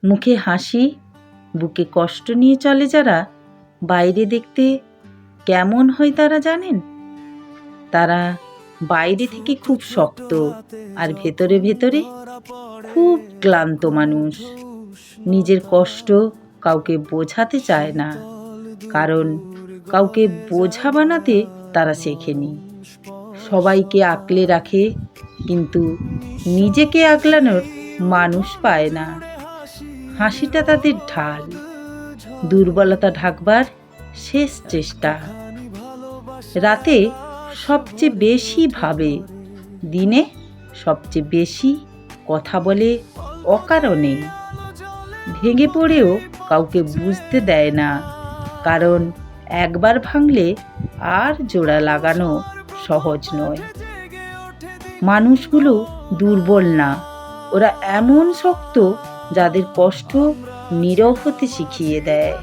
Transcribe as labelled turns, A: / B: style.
A: মুখে হাসি, বুকে কষ্ট নিয়ে চলে যারা, বাইরে দেখতে কেমন হয় তারা জানেন? তারা বাইরে থেকে খুব শক্ত, আর ভেতরে ভেতরে খুব ক্লান্ত মানুষ। নিজের কষ্ট কাউকে বোঝাতে চায় না, কারণ কাউকে বোঝা বানাতে তারা শেখেনি। সবাইকে আঁকলে রাখে, কিন্তু নিজেকে আগলানোর মানুষ পায় না। হাসিটা তাদের ঢাল, দুর্বলতা ঢাকবার শেষ চেষ্টা। রাতে সবচেয়ে বেশি ভাবে, দিনে সবচেয়ে বেশি কথা বলে অকারণে। ভেঙে পড়েও কাউকে বুঝতে দেয় না, কারণ একবার ভাঙলে আর জোড়া লাগানো সহজ নয়। মানুষগুলো দুর্বল না, ওরা এমন শক্ত যাদের কষ্ট নীরব হতে শিখিয়ে দেয়।